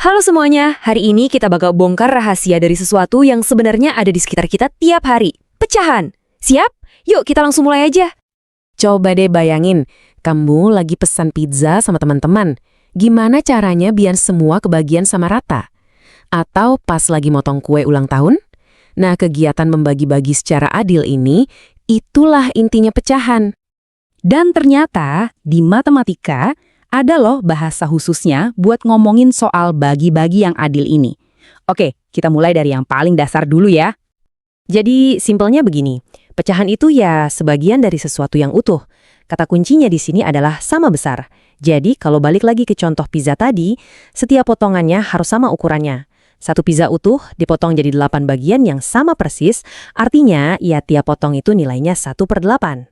Halo semuanya, hari ini kita bakal bongkar rahasia dari sesuatu yang sebenarnya ada di sekitar kita tiap hari. Pecahan. Siap? Yuk kita langsung mulai aja. Coba deh bayangin, kamu lagi pesan pizza sama teman-teman. Gimana caranya biar semua kebagian sama rata? Atau pas lagi motong kue ulang tahun? Nah, kegiatan membagi-bagi secara adil ini, itulah intinya pecahan. Dan ternyata di matematika, ada loh bahasa khususnya buat ngomongin soal bagi-bagi yang adil ini. Oke, kita mulai dari yang paling dasar dulu ya. Jadi, simpelnya begini. Pecahan itu ya sebagian dari sesuatu yang utuh. Kata kuncinya di sini adalah sama besar. Jadi, kalau balik lagi ke contoh pizza tadi, setiap potongannya harus sama ukurannya. Satu pizza utuh dipotong jadi 8 bagian yang sama persis, artinya ya tiap potong itu nilainya 1/8.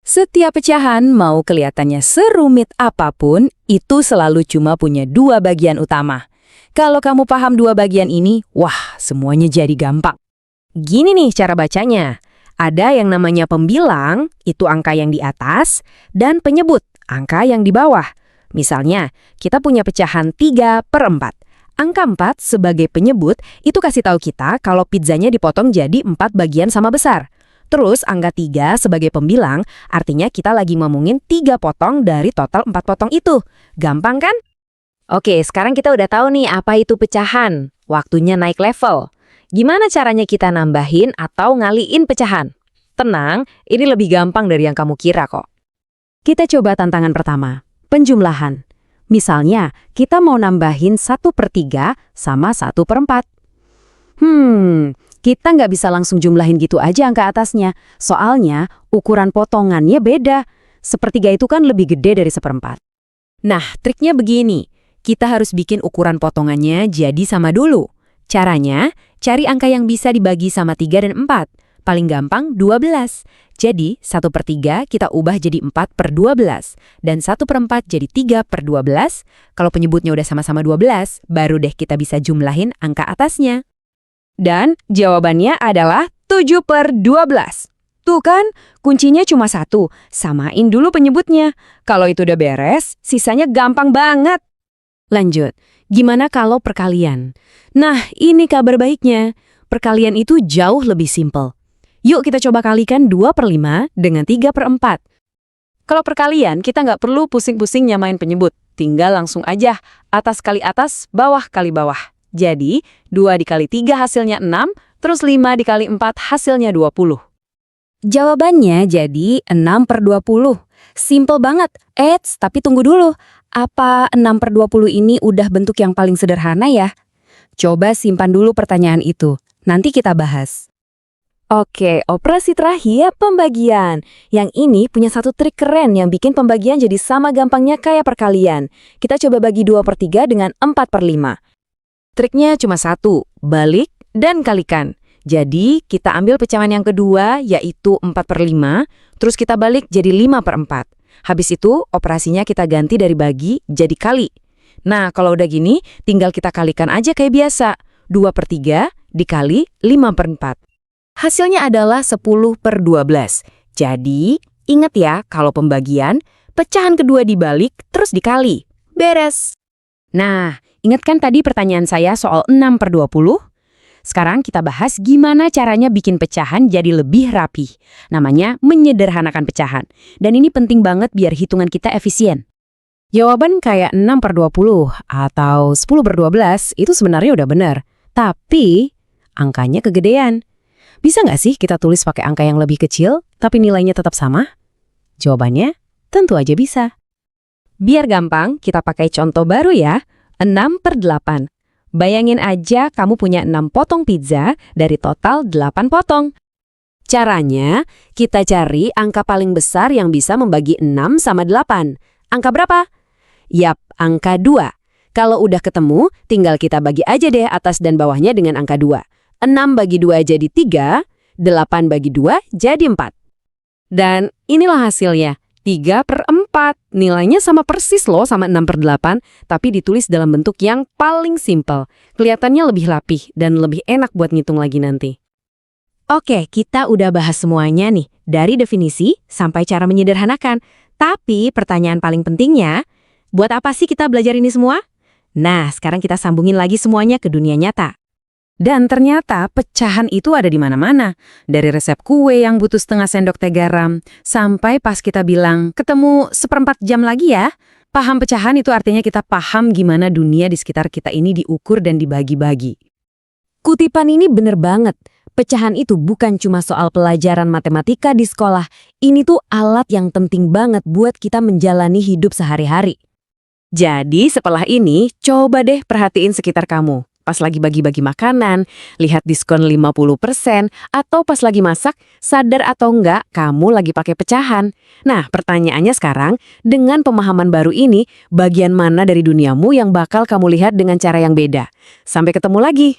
Setiap pecahan mau kelihatannya serumit apapun, itu selalu cuma punya 2 bagian utama. Kalau kamu paham 2 bagian ini, wah semuanya jadi gampang. Gini nih cara bacanya. Ada yang namanya pembilang, itu angka yang di atas, dan penyebut, angka yang di bawah. Misalnya, kita punya pecahan 3/4. Angka 4 sebagai penyebut, itu kasih tahu kita kalau pizzanya dipotong jadi 4 bagian sama besar. Terus angka 3 sebagai pembilang, artinya kita lagi ngomongin 3 potong dari total 4 potong itu. Gampang kan? Oke, sekarang kita udah tahu nih apa itu pecahan. Waktunya naik level. Gimana caranya kita nambahin atau ngaliin pecahan? Tenang, ini lebih gampang dari yang kamu kira kok. Kita coba tantangan pertama, penjumlahan. Misalnya, kita mau nambahin 1/3 sama 1/4. Kita nggak bisa langsung jumlahin gitu aja angka atasnya. Soalnya, ukuran potongannya beda. 1/3 itu kan lebih gede dari 1/4. Nah, triknya begini. Kita harus bikin ukuran potongannya jadi sama dulu. Caranya, cari angka yang bisa dibagi sama 3 dan 4. Paling gampang 12. Jadi, 1/3 kita ubah jadi 4/12. Dan 1/4 jadi 3/12. Kalau penyebutnya udah sama-sama 12, baru deh kita bisa jumlahin angka atasnya. Dan jawabannya adalah 7/12. Tuh kan, kuncinya cuma 1. Samain dulu penyebutnya. Kalau itu udah beres, sisanya gampang banget. Lanjut, gimana kalau perkalian? Nah, ini kabar baiknya. Perkalian itu jauh lebih simpel. Yuk kita coba kalikan 2/5 dengan 3/4. Kalau perkalian, kita nggak perlu pusing-pusing nyamain penyebut. Tinggal langsung aja, atas kali atas, bawah kali bawah. Jadi, 2 dikali 3 hasilnya 6, terus 5 dikali 4 hasilnya 20. Jawabannya jadi 6/20. Simple banget. Tapi tunggu dulu. Apa 6/20 ini udah bentuk yang paling sederhana ya? Coba simpan dulu pertanyaan itu. Nanti kita bahas. Oke, operasi terakhir pembagian. Yang ini punya satu trik keren yang bikin pembagian jadi sama gampangnya kayak perkalian. Kita coba bagi 2/3 dengan 4/5. Triknya cuma satu, balik dan kalikan. Jadi, kita ambil pecahan yang kedua, yaitu 4/5, terus kita balik jadi 5/4. Habis itu, operasinya kita ganti dari bagi jadi kali. Nah, kalau udah gini, tinggal kita kalikan aja kayak biasa. 2/3 dikali 5/4. Hasilnya adalah 10/12. Jadi, ingat ya, kalau pembagian, pecahan kedua dibalik, terus dikali. Beres. Nah, ingat kan tadi pertanyaan saya soal 6/20? Sekarang kita bahas gimana caranya bikin pecahan jadi lebih rapih. Namanya menyederhanakan pecahan. Dan ini penting banget biar hitungan kita efisien. Jawaban kayak 6/20 atau 10/12 itu sebenarnya udah benar. Tapi angkanya kegedean. Bisa nggak sih kita tulis pakai angka yang lebih kecil tapi nilainya tetap sama? Jawabannya tentu aja bisa. Biar gampang, kita pakai contoh baru ya, 6/8. Bayangin aja kamu punya 6 potong pizza dari total 8 potong. Caranya, kita cari angka paling besar yang bisa membagi 6 sama 8. Angka berapa? Yap, angka 2. Kalau udah ketemu, tinggal kita bagi aja deh atas dan bawahnya dengan angka 2. 6 bagi 2 jadi 3, 8 bagi 2 jadi 4. Dan inilah hasilnya. 3/4. Nilainya sama persis loh sama 6/8, tapi ditulis dalam bentuk yang paling simpel. Kelihatannya lebih rapih dan lebih enak buat ngitung lagi nanti. Oke, kita udah bahas semuanya nih, dari definisi sampai cara menyederhanakan. Tapi pertanyaan paling pentingnya, buat apa sih kita belajar ini semua? Nah, sekarang kita sambungin lagi semuanya ke dunia nyata. Dan ternyata pecahan itu ada di mana-mana. Dari resep kue yang butuh setengah sendok teh garam, sampai pas kita bilang, ketemu 1/4 jam lagi ya. Paham pecahan itu artinya kita paham gimana dunia di sekitar kita ini diukur dan dibagi-bagi. Kutipan ini bener banget. Pecahan itu bukan cuma soal pelajaran matematika di sekolah. Ini tuh alat yang penting banget buat kita menjalani hidup sehari-hari. Jadi setelah ini, coba deh perhatiin sekitar kamu. Pas lagi bagi-bagi makanan, lihat diskon 50%, atau pas lagi masak, sadar atau enggak kamu lagi pakai pecahan. Nah, pertanyaannya sekarang, dengan pemahaman baru ini, bagian mana dari duniamu yang bakal kamu lihat dengan cara yang beda? Sampai ketemu lagi.